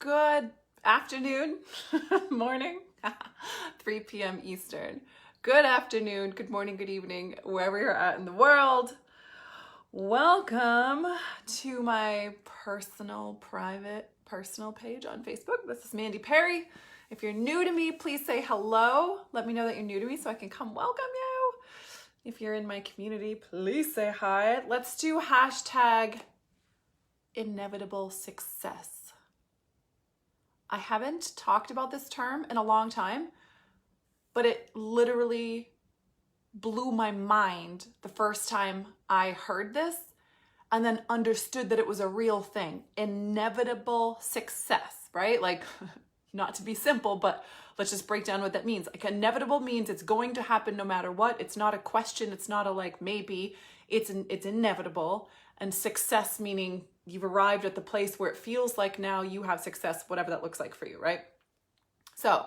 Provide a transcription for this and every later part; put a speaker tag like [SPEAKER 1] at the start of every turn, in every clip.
[SPEAKER 1] Good afternoon, morning, 3 p.m. Eastern. Good afternoon, good morning, good evening, wherever you're at in the world. Welcome to my private page on Facebook. This is Mandy Perry. If you're new to me, please say hello. Let me know that you're new to me so I can come welcome you. If you're in my community, please say hi. Let's do hashtag inevitable success. I haven't talked about this term in a long time, but it literally blew my mind the first time I heard this and then understood that it was a real thing. Inevitable success, right? Like, not to be simple, but let's just break down what that means. Like, inevitable means it's going to happen no matter what. It's not a question. It's not a like maybe. It's inevitable. And success meaning you've arrived at the place where it feels like now you have success, whatever that looks like for you, right? So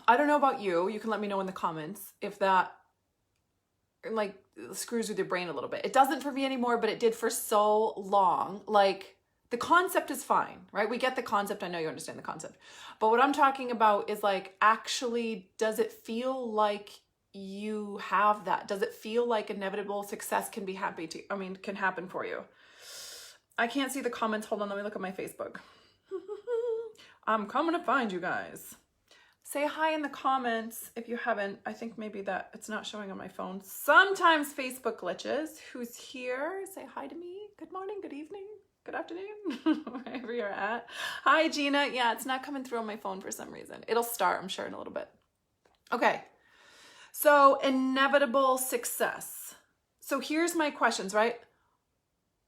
[SPEAKER 1] I don't know about you. You can let me know in the comments if that like screws with your brain a little bit. It doesn't for me anymore, but it did for so long. Like, the concept is fine, right? We get the concept. I know you understand the concept. But what I'm talking about is like, actually, does it feel like you have that? Does it feel like inevitable success can happen for you? I can't see the comments. Hold on, let me look at my Facebook. I'm coming to find you guys. Say hi in the comments if you haven't. I think maybe that it's not showing on my phone. Sometimes Facebook glitches. Who's here? Say hi to me. Good morning, good evening, good afternoon, wherever you're at. Hi, Gina. Yeah, it's not coming through on my phone for some reason. It'll start, I'm sure, in a little bit. Okay. So, inevitable success. So here's my questions, right?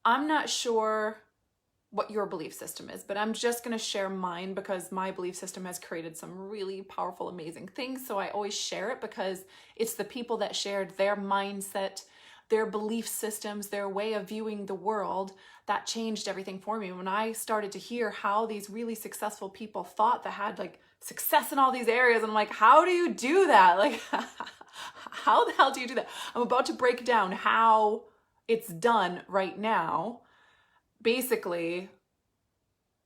[SPEAKER 1] I'm not sure what your belief system is, but I'm just going to share mine because my belief system has created some really powerful, amazing things. So I always share it because it's the people that shared their mindset, their belief systems, their way of viewing the world that changed everything for me. When I started to hear how these really successful people thought that had like success in all these areas, and I'm like, how do you do that? Like, how the hell do you do that? I'm about to break down how it's done right now. Basically,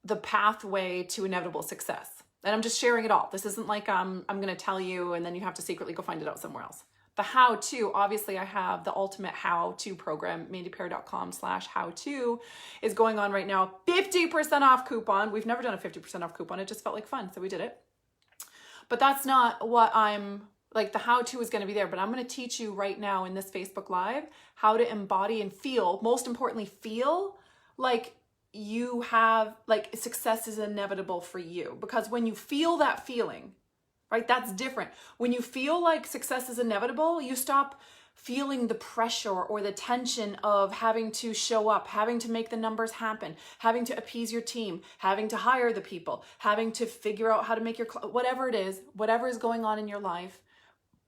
[SPEAKER 1] the pathway to inevitable success. And I'm just sharing it all. This isn't like I'm going to tell you and then you have to secretly go find it out somewhere else. The how-to, obviously I have the ultimate how-to program, mandyperry.com/how-to is going on right now. 50% off coupon. We've never done a 50% off coupon. It just felt like fun, so we did it. But that's not what I'm, like the how-to is going to be there, but I'm going to teach you right now in this Facebook Live how to embody and feel, most importantly, feel like you have, like, success is inevitable for you. Because when you feel that feeling, right, that's different. When you feel like success is inevitable, you stop feeling the pressure or the tension of having to show up, having to make the numbers happen, having to appease your team, having to hire the people, having to figure out how to make your, whatever it is, whatever is going on in your life,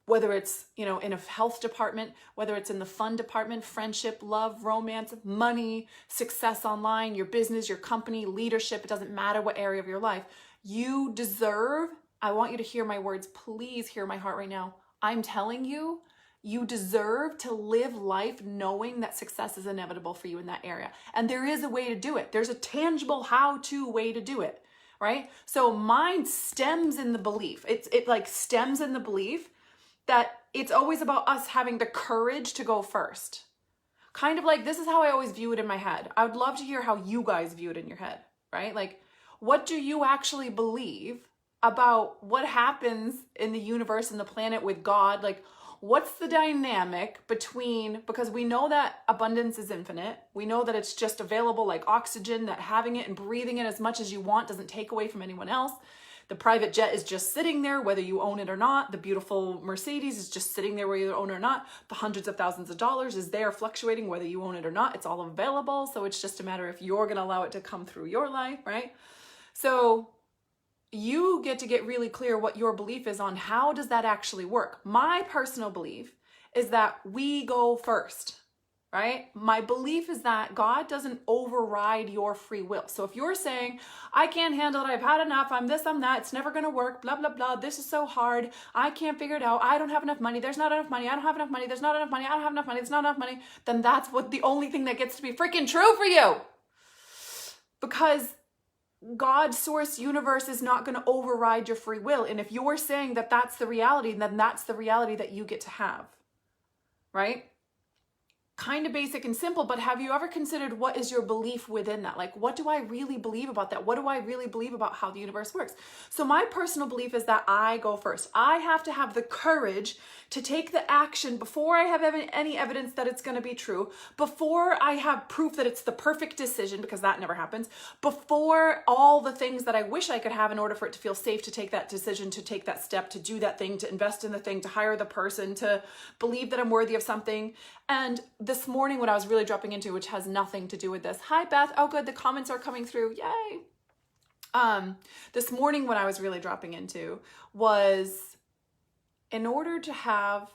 [SPEAKER 1] whether it's, in a health department, whether it's in the fun department, friendship, love, romance, money, success online, your business, your company, leadership, it doesn't matter what area of your life. You deserve, I want you to hear my words, please hear my heart right now. I'm telling you, you deserve to live life knowing that success is inevitable for you in that area. And there is a way to do it. There's a tangible how-to way to do it, right? So mine stems in the belief. It like stems in the belief that it's always about us having the courage to go first. Kind of like, this is how I always view it in my head. I would love to hear how you guys view it in your head, right? Like, what do you actually believe about what happens in the universe and the planet with God? Like, what's the dynamic between, because we know that abundance is infinite. We know that it's just available like oxygen, that having it and breathing it as much as you want doesn't take away from anyone else. The private jet is just sitting there, whether you own it or not. The beautiful Mercedes is just sitting there, whether you own it or not. The hundreds of thousands of dollars is there fluctuating, whether you own it or not. It's all available. So it's just a matter if you're going to allow it to come through your life, right? So you get to get really clear what your belief is on how does that actually work. My personal belief is that we go first. Right? My belief is that God doesn't override your free will. So if you're saying, I can't handle it, I've had enough, I'm this, I'm that, it's never going to work, blah, blah, blah, this is so hard, I can't figure it out, I don't have enough money, there's not enough money, I don't have enough money, there's not enough money, I don't have enough money, there's not enough money, then that's what the only thing that gets to be freaking true for you. Because God, source, universe is not going to override your free will. And if you're saying that that's the reality, then that's the reality that you get to have, right? Kind of basic and simple, but have you ever considered what is your belief within that? Like, what do I really believe about that? What do I really believe about how the universe works? So my personal belief is that I go first. I have to have the courage to take the action before I have any evidence that it's going to be true, before I have proof that it's the perfect decision, because that never happens, before all the things that I wish I could have in order for it to feel safe to take that decision, to take that step, to do that thing, to invest in the thing, to hire the person, to believe that I'm worthy of something. And this morning, what I was really dropping into, which has nothing to do with this. Hi, Beth. Oh, good. The comments are coming through. Yay. This morning, what I was really dropping into was, in order to have,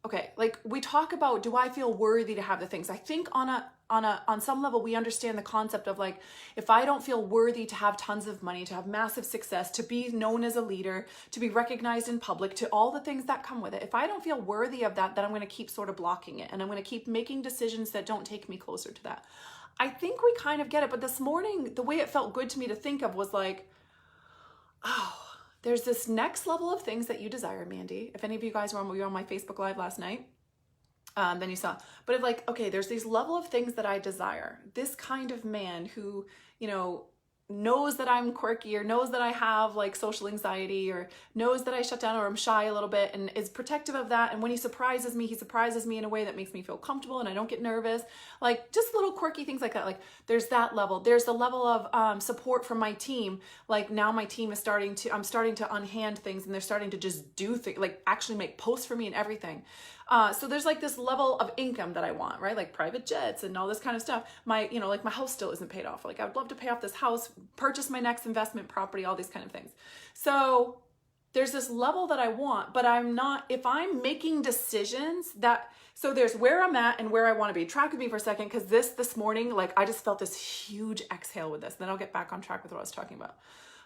[SPEAKER 1] okay, like we talk about, do I feel worthy to have the things? I think on some level, we understand the concept of like, if I don't feel worthy to have tons of money, to have massive success, to be known as a leader, to be recognized in public, to all the things that come with it, if I don't feel worthy of that, then I'm going to keep sort of blocking it. And I'm going to keep making decisions that don't take me closer to that. I think we kind of get it. But this morning, the way it felt good to me to think of was like, oh, there's this next level of things that you desire, Mandy. If any of you guys were on my Facebook Live last night, then you saw. But it's like, okay, there's these level of things that I desire. This kind of man who, you know, knows that I'm quirky, or knows that I have like social anxiety, or knows that I shut down or I'm shy a little bit, and is protective of that. And when he surprises me in a way that makes me feel comfortable and I don't get nervous. Like just little quirky things like that. Like there's that level. There's the level of support from my team. Like now my team is I'm starting to unhand things, and they're starting to just do things, like actually make posts for me and everything. So there's like this level of income that I want, right? Like private jets and all this kind of stuff. Like my house still isn't paid off. Like I would love to pay off this house, purchase my next investment property, all these kind of things. So there's this level that I want, but if I'm making decisions so there's where I'm at and where I want to be. Track with me for a second, because this morning, like I just felt this huge exhale with this. Then I'll get back on track with what I was talking about.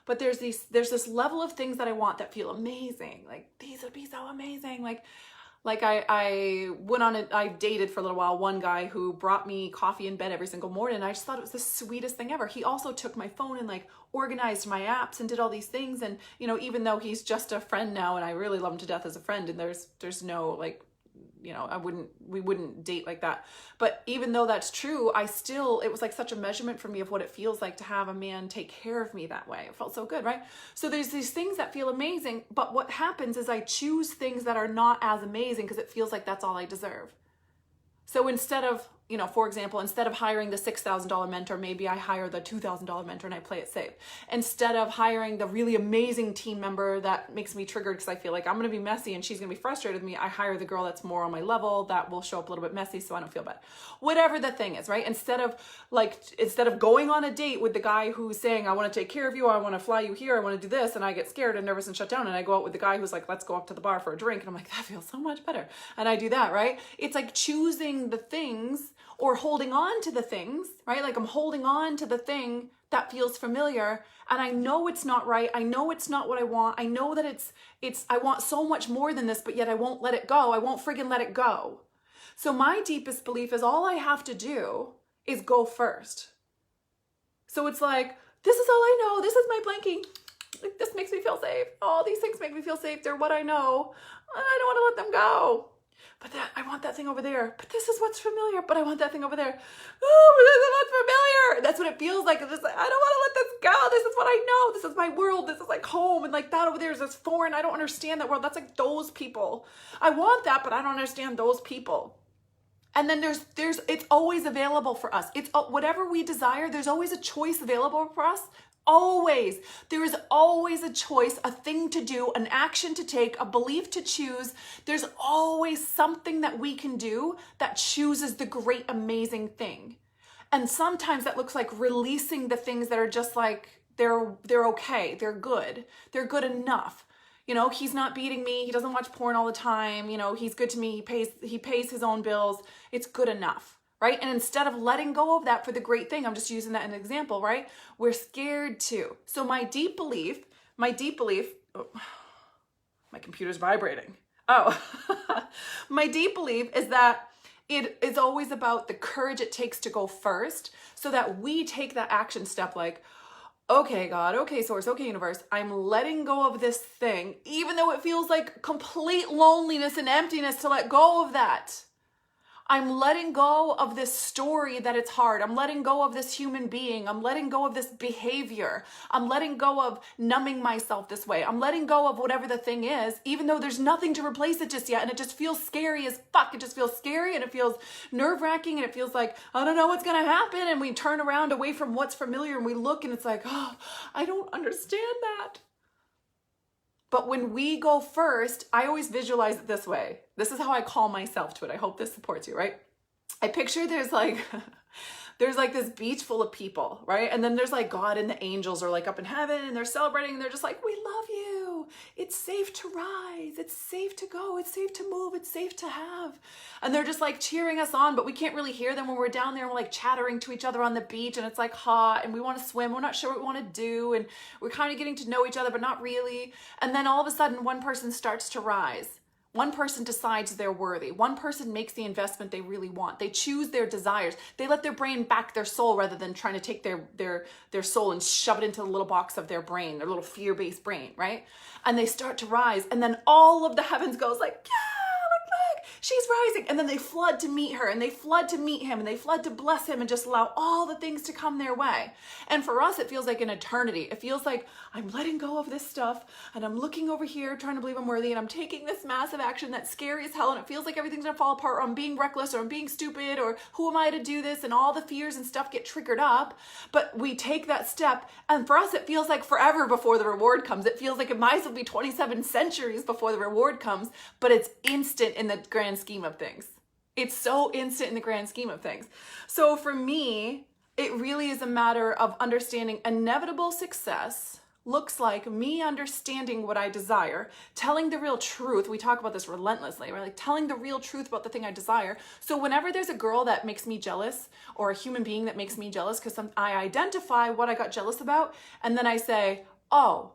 [SPEAKER 1] But there's this level of things that I want that feel amazing. Like these would be so amazing. Like I dated for a little while one guy who brought me coffee in bed every single morning. And I just thought it was the sweetest thing ever. He also took my phone and like organized my apps and did all these things. And, you know, even though he's just a friend now and I really love him to death as a friend, and there's no like, you know, we wouldn't date like that. But even though that's true, it was like such a measurement for me of what it feels like to have a man take care of me that way. It felt so good, right? So there's these things that feel amazing, but what happens is I choose things that are not as amazing because it feels like that's all I deserve. So instead of, you know, for example, instead of hiring the $6,000 mentor, maybe I hire the $2,000 mentor and I play it safe. Instead of hiring the really amazing team member that makes me triggered because I feel like I'm going to be messy and she's going to be frustrated with me, I hire the girl that's more on my level that will show up a little bit messy so I don't feel bad. Whatever the thing is, right? Instead of going on a date with the guy who's saying, I want to take care of you, I want to fly you here, I want to do this, and I get scared and nervous and shut down, and I go out with the guy who's like, let's go up to the bar for a drink, and I'm like, that feels so much better. And I do that, right? It's like choosing the things or holding on to the things, right? Like I'm holding on to the thing that feels familiar, and I know it's not right. I know it's not what I want. I know that I want so much more than this, but yet I won't let it go. I won't friggin' let it go. So my deepest belief is all I have to do is go first. So it's like, this is all I know. This is my blanking. Like, this makes me feel safe. All these things make me feel safe. They're what I know. I don't want to let them go. But I want that thing over there. But this is what's familiar. But I want that thing over there. Oh, but this is what's familiar. That's what it feels like. It's just like, I don't want to let this go. This is what I know. This is my world. This is like home. And like that over there is this foreign. I don't understand that world. That's like those people. I want that, but I don't understand those people. And then it's always available for us. It's whatever we desire. There's always a choice available for us. Always. There is always a choice, a thing to do, an action to take, a belief to choose. There's always something that we can do that chooses the great, amazing thing. And sometimes that looks like releasing the things that are just like, they're okay. They're good. They're good enough. You know, he's not beating me. He doesn't watch porn all the time. You know, he's good to me. He pays his own bills. It's good enough. Right? And instead of letting go of that for the great thing, I'm just using that as an example, right? We're scared to. So my deep belief, oh, my computer's vibrating. Oh, my deep belief is that it is always about the courage it takes to go first so that we take that action step like, okay, God, okay, source, okay, universe, I'm letting go of this thing, even though it feels like complete loneliness and emptiness to let go of that. I'm letting go of this story that it's hard. I'm letting go of this human being. I'm letting go of this behavior. I'm letting go of numbing myself this way. I'm letting go of whatever the thing is, even though there's nothing to replace it just yet. And it just feels scary as fuck. It just feels scary and it feels nerve-wracking and it feels like, I don't know what's going to happen. And we turn around away from what's familiar and we look and it's like, oh, I don't understand that. But when we go first, I always visualize it this way. This is how I call myself to it. I hope this supports you, right? I picture there's like this beach full of people, right? And then there's like God and the angels are like up in heaven and they're celebrating and they're just like, we love you. It's safe to rise. It's safe to go. It's safe to move. It's safe to have. And they're just like cheering us on, but we can't really hear them when we're down there and we're like chattering to each other on the beach and it's like hot and we want to swim. We're not sure what we want to do. And we're kind of getting to know each other, but not really. And then all of a sudden one person starts to rise. One person decides they're worthy. One person makes the investment they really want. They choose their desires. They let their brain back their soul rather than trying to take their soul and shove it into the little box of their brain, their little fear-based brain, right? And they start to rise. And then all of the heavens goes like, yeah, look, she's rising. And then they flood to meet her and they flood to meet him and they flood to bless him and just allow all the things to come their way. And for us, it feels like an eternity. It feels like I'm letting go of this stuff and I'm looking over here trying to believe I'm worthy and I'm taking this massive action that's scary as hell and it feels like everything's gonna fall apart or I'm being reckless or I'm being stupid or who am I to do this, and all the fears and stuff get triggered up. But we take that step and for us it feels like forever before the reward comes. It feels like it might as well be 27 centuries before the reward comes, but it's instant in the grand scheme of things. It's so instant in the grand scheme of things. So for me, it really is a matter of understanding inevitable success looks like me understanding what I desire, telling the real truth. We talk about this relentlessly, right? Like telling the real truth about the thing I desire. So whenever there's a girl that makes me jealous or a human being that makes me jealous, because I identify what I got jealous about, and then I say, oh,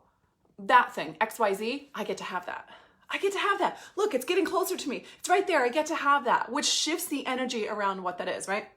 [SPEAKER 1] that thing, XYZ, I get to have that. I get to have that. Look, it's getting closer to me. It's right there. I get to have that, which shifts the energy around what that is, right?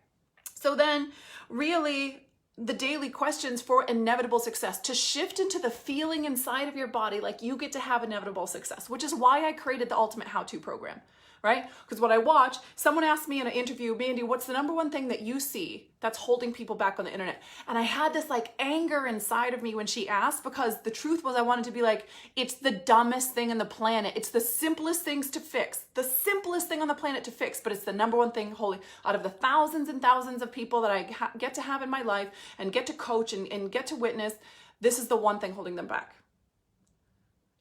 [SPEAKER 1] So then really the daily questions for inevitable success, to shift into the feeling inside of your body like you get to have inevitable success, which is why I created the Ultimate How-To program, right? Because what I watch, someone asked me in an interview, Mandy, what's the number one thing that you see that's holding people back on the internet? And I had this like anger inside of me when she asked, because the truth was I wanted to be like, it's the dumbest thing on the planet. It's the simplest things to fix, the simplest thing on the planet to fix, but it's the number one thing holding out of the thousands and thousands of people that I get to have in my life and get to coach and get to witness. This is the one thing holding them back.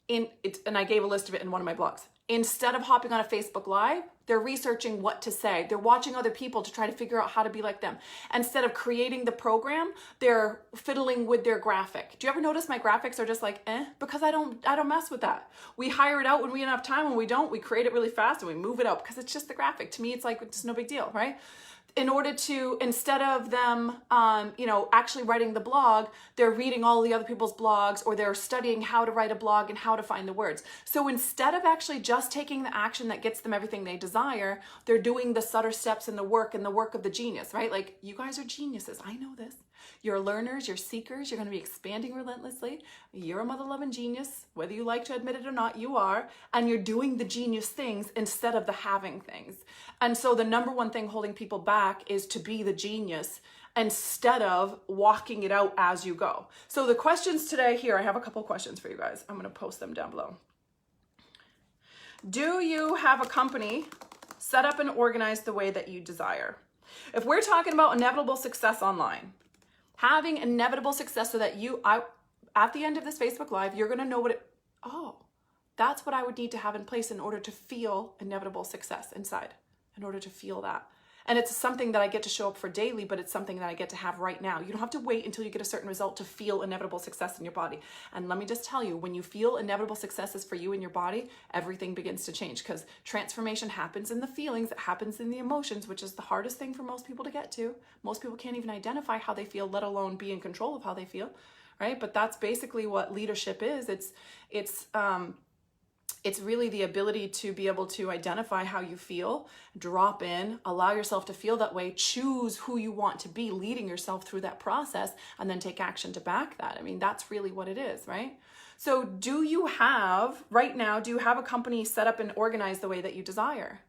[SPEAKER 1] And I gave a list of it in one of my blogs. Instead of hopping on a Facebook Live, they're researching what to say. They're watching other people to try to figure out how to be like them. Instead of creating the program, they're fiddling with their graphic. Do you ever notice my graphics are just like, because I don't mess with that. We hire it out when we have time. When we don't, we create it really fast and we move it out because it's just the graphic. To me, it's like, it's no big deal, right? In order to, instead of them, actually writing the blog, they're reading all the other people's blogs, or they're studying how to write a blog and how to find the words. So instead of actually just taking the action that gets them everything they desire, they're doing the subtle steps and the work of the genius, right? Like, you guys are geniuses. I know this. You're learners, you're seekers, you're going to be expanding relentlessly. You're a mother-loving genius, whether you like to admit it or not, you are, and you're doing the genius things instead of the having things. And so the number one thing holding people back is to be the genius instead of walking it out as you go. So the questions today here, I have a couple questions for you guys. I'm going to post them down below. Do you have a company set up and organized the way that you desire? If we're talking about inevitable success online, having inevitable success so that at the end of this Facebook Live, you're going to know that's what I would need to have in place in order to feel inevitable success inside, in order to feel that. And it's something that I get to show up for daily, but it's something that I get to have right now. You don't have to wait until you get a certain result to feel inevitable success in your body. And let me just tell you, when you feel inevitable successes for you in your body, everything begins to change, because transformation happens in the feelings, it happens in the emotions, which is the hardest thing for most people to get to. Most people can't even identify how they feel, let alone be in control of how they feel, right? But that's basically what leadership is. It's It's really the ability to be able to identify how you feel, drop in, allow yourself to feel that way, choose who you want to be, leading yourself through that process, and then take action to back that. I mean, that's really what it is, right? So do you have, right now, do you have a company set up and organized the way that you desire?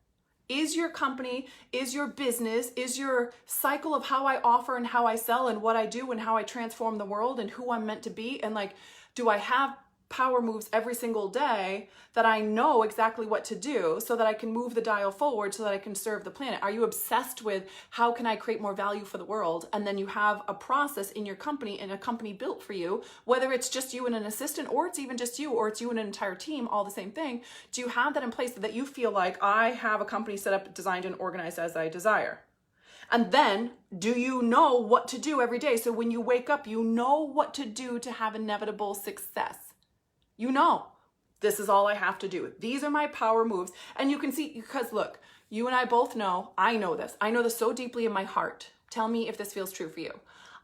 [SPEAKER 1] Is your company, is your business, is your cycle of how I offer and how I sell and what I do and how I transform the world and who I'm meant to be? And like, do I have power moves every single day that I know exactly what to do so that I can move the dial forward so that I can serve the planet? Are you obsessed with how can I create more value for the world? And then you have a process in your company and a company built for you, whether it's just you and an assistant, or it's even just you, or it's you and an entire team, all the same thing. Do you have that in place so that you feel like I have a company set up, designed, and organized as I desire? And then, do you know what to do every day? So when you wake up, you know what to do to have inevitable success. You know, this is all I have to do. These are my power moves. And you can see, because look, you and I both know, I know this so deeply in my heart. Tell me if this feels true for you.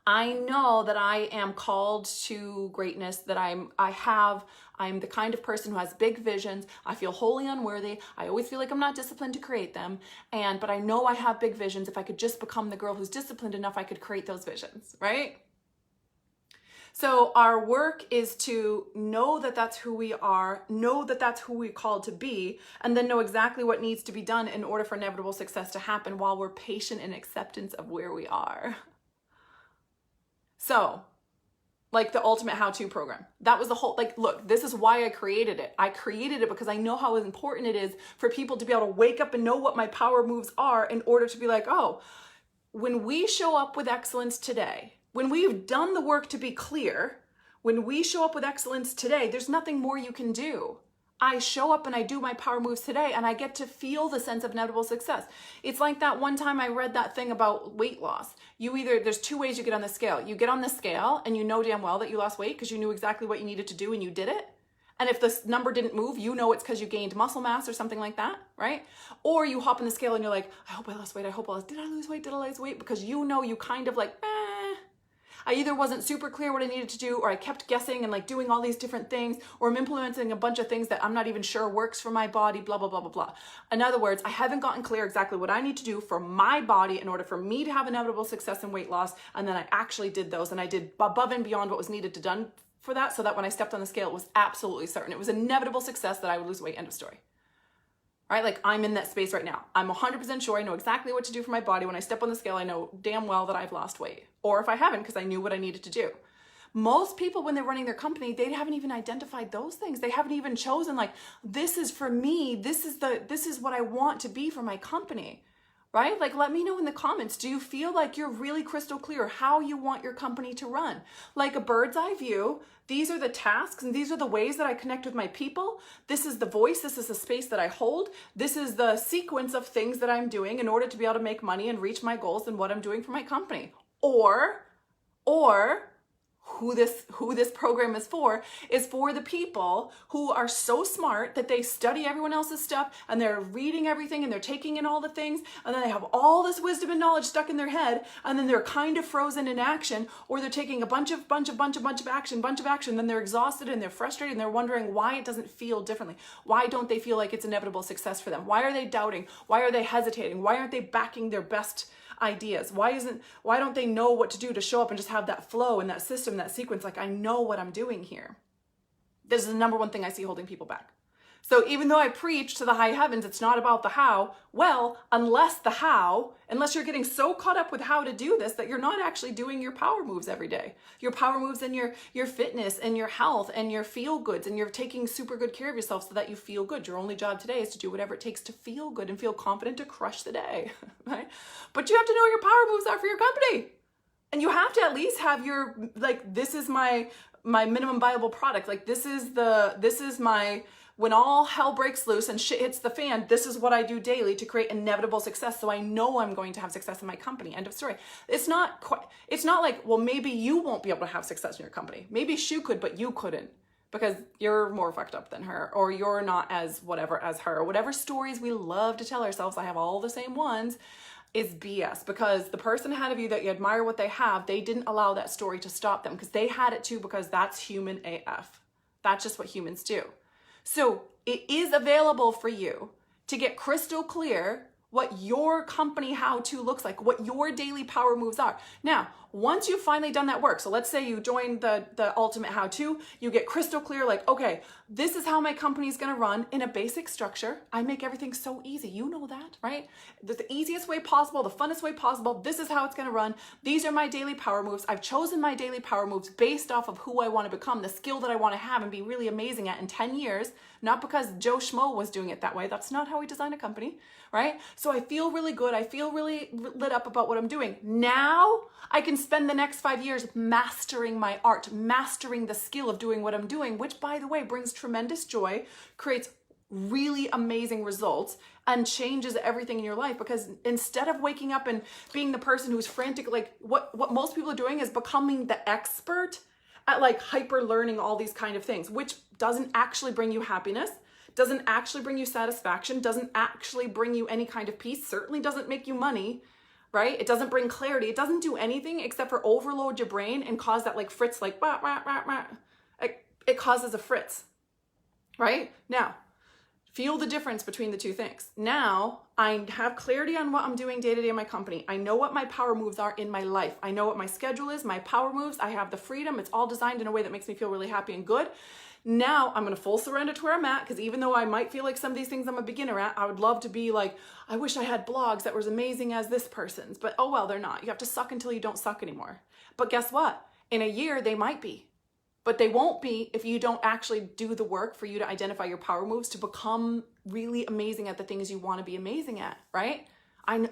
[SPEAKER 1] I know that I am called to greatness, that I'm the kind of person who has big visions. I feel wholly unworthy. I always feel like I'm not disciplined to create them. But I know I have big visions. If I could just become the girl who's disciplined enough, I could create those visions, right? So our work is to know that that's who we are, know that that's who we're called to be, and then know exactly what needs to be done in order for inevitable success to happen while we're patient in acceptance of where we are. So, like the ultimate how-to program. That was the whole, like, look, this is why I created it. I created it because I know how important it is for people to be able to wake up and know what my power moves are in order to be like, oh, when we show up with excellence today, when we've done the work to be clear, when we show up with excellence today, there's nothing more you can do. I show up and I do my power moves today and I get to feel the sense of inevitable success. It's like that one time I read that thing about weight loss. There's two ways you get on the scale. You get on the scale and you know damn well that you lost weight because you knew exactly what you needed to do and you did it. And if this number didn't move, you know it's because you gained muscle mass or something like that, right? Or you hop on the scale and you're like, I hope I lost weight. Did I lose weight? Did I lose weight? Because you know you kind of like, I either wasn't super clear what I needed to do, or I kept guessing and like doing all these different things, or I'm implementing a bunch of things that I'm not even sure works for my body, blah, blah, blah, blah, blah. In other words, I haven't gotten clear exactly what I need to do for my body in order for me to have inevitable success in weight loss. And then I actually did those, and I did above and beyond what was needed to done for that, so that when I stepped on the scale, it was absolutely certain. It was inevitable success that I would lose weight, end of story. Right? Like I'm in that space right now. I'm 100% sure I know exactly what to do for my body. When I step on the scale, I know damn well that I've lost weight. Or if I haven't, because I knew what I needed to do. Most people, when they're running their company, they haven't even identified those things. They haven't even chosen like, this is for me. This is what I want to be for my company. Right? Like, let me know in the comments, do you feel like you're really crystal clear how you want your company to run? Like a bird's eye view, these are the tasks and these are the ways that I connect with my people. This is the voice, this is the space that I hold. This is the sequence of things that I'm doing in order to be able to make money and reach my goals and what I'm doing for my company. Or who this program is for the people who are so smart that they study everyone else's stuff and they're reading everything and they're taking in all the things, and then they have all this wisdom and knowledge stuck in their head, and then they're kind of frozen in action, or they're taking a bunch of action, then they're exhausted and they're frustrated and they're wondering why it doesn't feel differently. Why don't they feel like it's inevitable success for them? Why are they doubting? Why are they hesitating? Why aren't they backing their best ideas? Why don't they know what to do to show up and just have that flow and that system, that sequence? Like, I know what I'm doing here. This is the number one thing I see holding people back. So even though I preach to the high heavens, it's not about the how. Well, unless you're getting so caught up with how to do this that you're not actually doing your power moves every day. Your power moves in your fitness and your health and your feel goods, and you're taking super good care of yourself so that you feel good. Your only job today is to do whatever it takes to feel good and feel confident to crush the day, right? But you have to know what your power moves are for your company. And you have to at least have your, like, this is my minimum viable product. Like, this is my, when all hell breaks loose and shit hits the fan, this is what I do daily to create inevitable success. So I know I'm going to have success in my company. End of story. It's not like, well, maybe you won't be able to have success in your company. Maybe she could, but you couldn't because you're more fucked up than her, or you're not as whatever as her. Whatever stories we love to tell ourselves, I have all the same ones, is BS, because the person ahead of you that you admire what they have, they didn't allow that story to stop them because they had it too, because that's human AF. That's just what humans do. So it is available for you to get crystal clear what your company how-to looks like, what your daily power moves are. Now, once you've finally done that work, so let's say you join the ultimate how-to, you get crystal clear, like, okay, this is how my company is going to run in a basic structure. I make everything so easy. You know that, right? The easiest way possible, the funnest way possible. This is how it's going to run. These are my daily power moves. I've chosen my daily power moves based off of who I want to become, the skill that I want to have and be really amazing at in 10 years, not because Joe Schmo was doing it that way. That's not how we design a company, right? So I feel really good. I feel really lit up about what I'm doing. Now I can spend the next 5 years mastering my art, mastering the skill of doing what I'm doing, which, by the way, brings tremendous joy, creates really amazing results, and changes everything in your life. Because instead of waking up and being the person who's frantic, like what most people are doing is becoming the expert at like hyper learning all these kind of things, which doesn't actually bring you happiness, doesn't actually bring you satisfaction, doesn't actually bring you any kind of peace, certainly doesn't make you money, right? It doesn't bring clarity. It doesn't do anything except for overload your brain and cause that like fritz, like, bah, bah, bah, bah. It causes a fritz, right? Now, feel the difference between the two things. Now, I have clarity on what I'm doing day to day in my company. I know what my power moves are in my life. I know what my schedule is, my power moves. I have the freedom. It's all designed in a way that makes me feel really happy and good. Now I'm going to full surrender to where I'm at, because even though I might feel like some of these things I'm a beginner at, I would love to be like, I wish I had blogs that were as amazing as this person's, but oh well, they're not. You have to suck until you don't suck anymore. But guess what? In a year, they might be. But they won't be if you don't actually do the work for you to identify your power moves to become really amazing at the things you want to be amazing at, right? I'm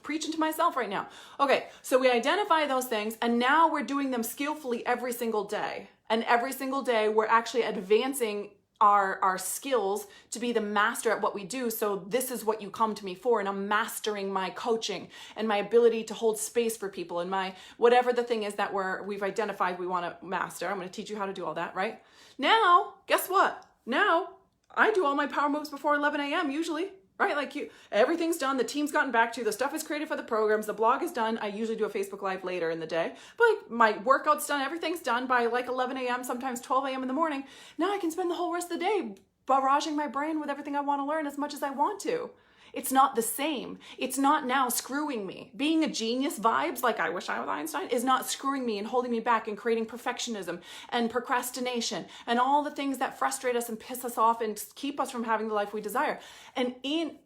[SPEAKER 1] preaching to myself right now. Okay, so we identify those things, and now we're doing them skillfully every single day. And every single day, we're actually advancing our skills to be the master at what we do. So this is what you come to me for. And I'm mastering my coaching and my ability to hold space for people and my whatever the thing is that we've identified we want to master. I'm going to teach you how to do all that, right? Now, guess what? Now I do all my power moves before 11 a.m. usually, right? Like everything's done. The team's gotten back to you. The stuff is created for the programs. The blog is done. I usually do a Facebook Live later in the day, but like my workout's done. Everything's done by like 11 a.m., sometimes 12 a.m. in the morning. Now I can spend the whole rest of the day barraging my brain with everything I want to learn as much as I want to. It's not the same. It's not now screwing me. Being a genius vibes, like I wish I was Einstein, is not screwing me and holding me back and creating perfectionism and procrastination and all the things that frustrate us and piss us off and keep us from having the life we desire. And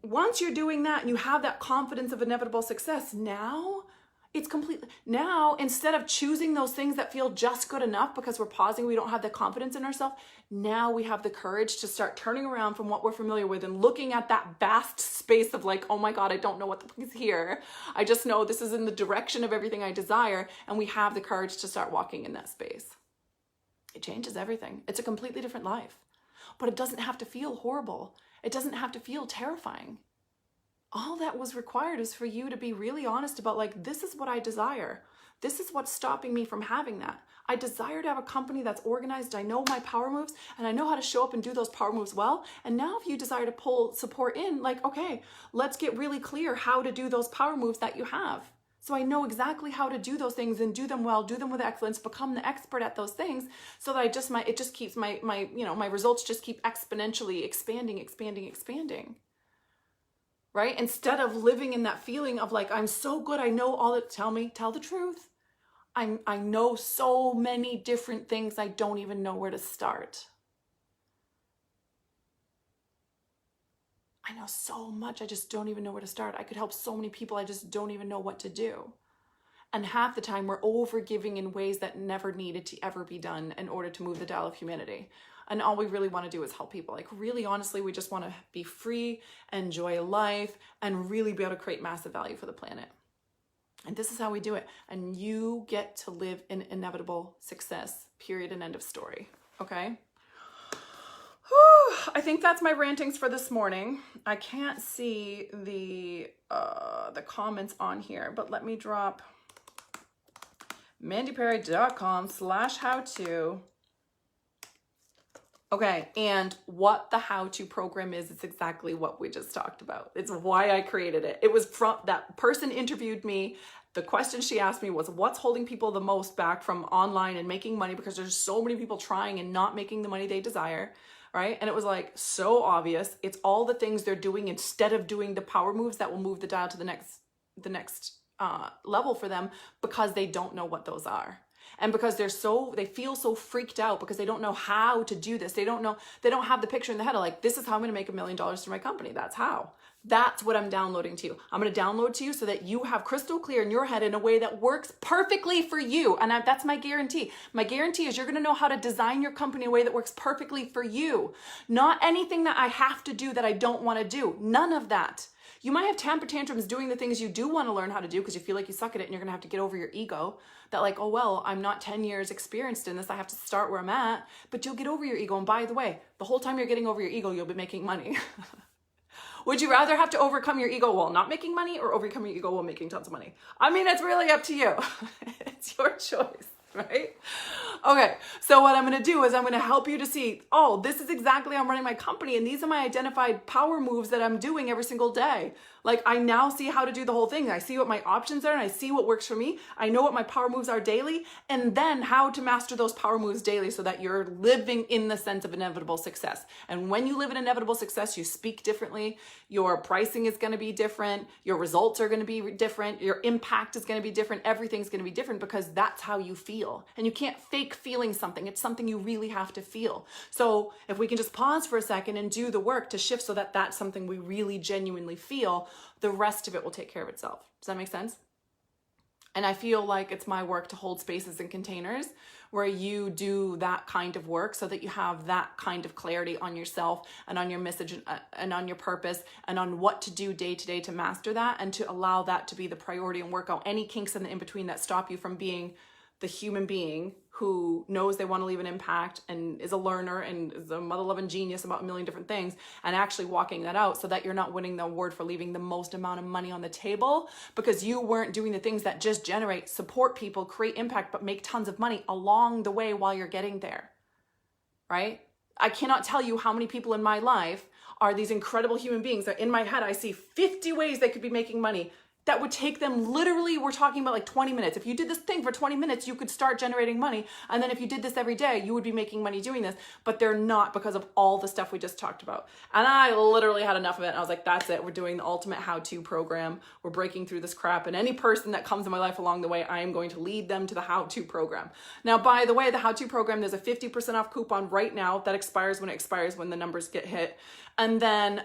[SPEAKER 1] once you're doing that and you have that confidence of inevitable success, now it's completely, now instead of choosing those things that feel just good enough because we're pausing, we don't have the confidence in ourselves, now we have the courage to start turning around from what we're familiar with and looking at that vast space of like, oh my God, I don't know what the fuck is here. I just know this is in the direction of everything I desire. And we have the courage to start walking in that space. It changes everything. It's a completely different life, but it doesn't have to feel horrible. It doesn't have to feel terrifying. All that was required is for you to be really honest about like, this is what I desire. This is what's stopping me from having that. I desire to have a company that's organized. I know my power moves and I know how to show up and do those power moves well. And now if you desire to pull support in, like, okay, let's get really clear how to do those power moves that you have. So I know exactly how to do those things and do them well, do them with excellence, become the expert at those things so that it just keeps my results just keep exponentially expanding. Right? Instead of living in that feeling of like, I'm so good, I know all that, tell the truth. I know so many different things, I don't even know where to start. I know so much, I just don't even know where to start. I could help so many people, I just don't even know what to do. And half the time we're overgiving in ways that never needed to ever be done in order to move the dial of humanity. And all we really want to do is help people. Like really, honestly, we just want to be free, enjoy life, and really be able to create massive value for the planet. And this is how we do it. And you get to live in inevitable success, period and end of story. Okay? Whew, I think that's my rantings for this morning. I can't see the comments on here, but let me drop mandyperry.com/how-to. Okay, and what the how-to program is, it's exactly what we just talked about. It's why I created it. It was from that person interviewed me. The question she asked me was, what's holding people the most back from online and making money? Because there's so many people trying and not making the money they desire. right? And it was like so obvious. It's all the things they're doing instead of doing the power moves that will move the dial to the next level for them, because they don't know what those are. And because they feel so freaked out because they don't know how to do this. They don't have the picture in the head of like, this is how I'm going to make $1 million for my company. That's how. That's what I'm downloading to you. I'm going to download to you so that you have crystal clear in your head in a way that works perfectly for you. And that's my guarantee. My guarantee is you're going to know how to design your company in a way that works perfectly for you. Not anything that I have to do that I don't want to do. None of that. You might have temper tantrums doing the things you do want to learn how to do because you feel like you suck at it and you're going to have to get over your ego. That like, oh, well, I'm not 10 years experienced in this. I have to start where I'm at. But you'll get over your ego. And by the way, the whole time you're getting over your ego, you'll be making money. Would you rather have to overcome your ego while not making money or overcome your ego while making tons of money? I mean, it's really up to you. It's your choice, right? Okay, so what I'm gonna do is I'm gonna help you to see, oh, this is exactly how I'm running my company and these are my identified power moves that I'm doing every single day. Like I now see how to do the whole thing. I see what my options are and I see what works for me. I know what my power moves are daily and then how to master those power moves daily so that you're living in the sense of inevitable success. And when you live in inevitable success, you speak differently. Your pricing is going to be different. Your results are going to be different. Your impact is going to be different. Everything's going to be different because that's how you feel. And you can't fake feeling something. It's something you really have to feel. So if we can just pause for a second and do the work to shift so that that's something we really genuinely feel, the rest of it will take care of itself. Does that make sense? And I feel like it's my work to hold spaces and containers where you do that kind of work so that you have that kind of clarity on yourself and on your message and on your purpose and on what to do day to day to master that and to allow that to be the priority and work out any kinks in the in-between that stop you from being the human being who knows they want to leave an impact and is a learner and is a mother-loving genius about a million different things and actually walking that out so that you're not winning the award for leaving the most amount of money on the table because you weren't doing the things that just generate, support people, create impact, but make tons of money along the way while you're getting there, right? I cannot tell you how many people in my life are these incredible human beings that in my head, I see 50 ways they could be making money that would take them literally, we're talking about like 20 minutes. If you did this thing for 20 minutes, you could start generating money. And then if you did this every day, you would be making money doing this, but they're not because of all the stuff we just talked about. And I literally had enough of it. And I was like, that's it. We're doing the ultimate how-to program. We're breaking through this crap. And any person that comes in my life along the way, I am going to lead them to the how-to program. Now, by the way, the how-to program, there's a 50% off coupon right now that expires when the numbers get hit. And then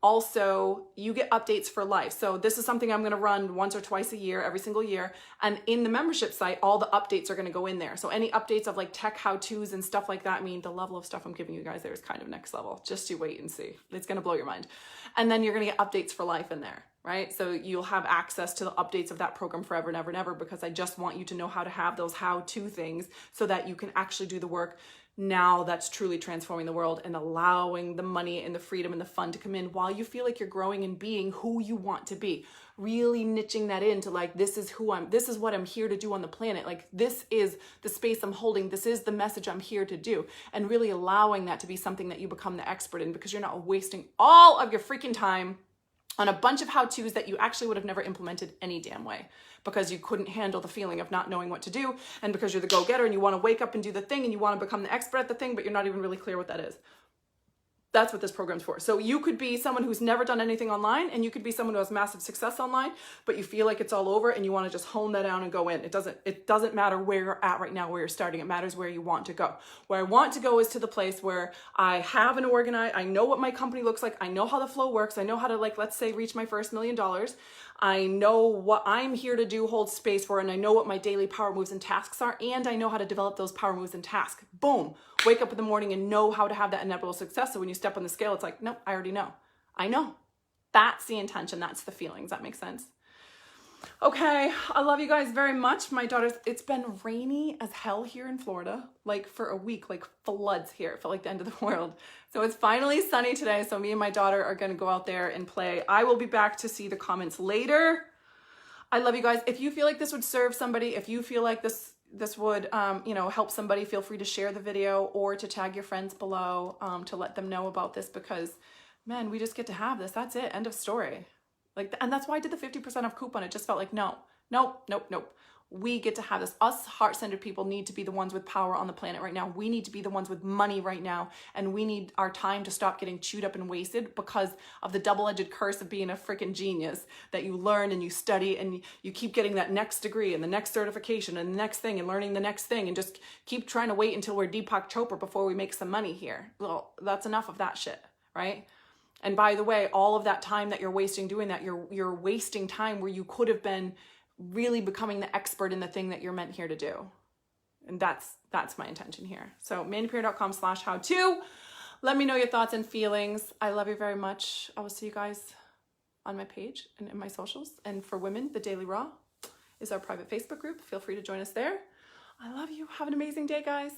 [SPEAKER 1] also you get updates for life. So this is something I'm going to run once or twice a year, every single year. And in the membership site, all the updates are going to go in there. So any updates of like tech how-tos and stuff like that, I mean, the level of stuff I'm giving you guys there is kind of next level. Just you wait and see. It's going to blow your mind. And then you're going to get updates for life in there, right? So you'll have access to the updates of that program forever and ever and ever because I just want you to know how to have those how-to things so that you can actually do the work now that's truly transforming the world and allowing the money and the freedom and the fun to come in while you feel like you're growing and being who you want to be. Really niching that into like, this is what I'm here to do on the planet. Like, this is the space I'm holding. This is the message I'm here to do. And really allowing that to be something that you become the expert in because you're not wasting all of your freaking time on a bunch of how-tos that you actually would have never implemented any damn way because you couldn't handle the feeling of not knowing what to do and because you're the go-getter and you want to wake up and do the thing and you want to become the expert at the thing, but you're not even really clear what that is. That's what this program's for. So you could be someone who's never done anything online and you could be someone who has massive success online, but you feel like it's all over and you want to just hone that down and go in. It doesn't matter where you're at right now, where you're starting. It matters where you want to go. Where I want to go is to the place where I have an organized, I know what my company looks like. I know how the flow works. I know how to, like, let's say, reach my first $1 million. I know what I'm here to do, hold space for, and I know what my daily power moves and tasks are, and I know how to develop those power moves and tasks. Boom. Wake up in the morning and know how to have that inevitable success. So when you step on the scale, it's like, nope, I already know. I know. That's the intention. That's the feeling. Does that make sense? Okay, I love you guys very much. It's been rainy as hell here in Florida, like for a week, like floods here. It felt like the end of the world. So it's finally sunny today. So me and my daughter are going to go out there and play. I will be back to see the comments later. I love you guys. If you feel like this would serve somebody, if you feel like this would, help somebody, feel free to share the video or to tag your friends below to let them know about this because, man, we just get to have this. That's it. End of story. And that's why I did the 50% off coupon. It just felt like, nope. We get to have this. Us heart-centered people need to be the ones with power on the planet right now. We need to be the ones with money right now. And we need our time to stop getting chewed up and wasted because of the double-edged curse of being a freaking genius, that you learn and you study and you keep getting that next degree and the next certification and the next thing and learning the next thing and just keep trying to wait until we're Deepak Chopra before we make some money here. Well, that's enough of that shit, right? And by the way, all of that time that you're wasting doing that, you're wasting time where you could have been really becoming the expert in the thing that you're meant here to do. And that's my intention here. So mandyperry.com/how-to. Let me know your thoughts and feelings. I love you very much. I will see you guys on my page and in my socials. And for women, the Daily Raw is our private Facebook group. Feel free to join us there. I love you. Have an amazing day, guys.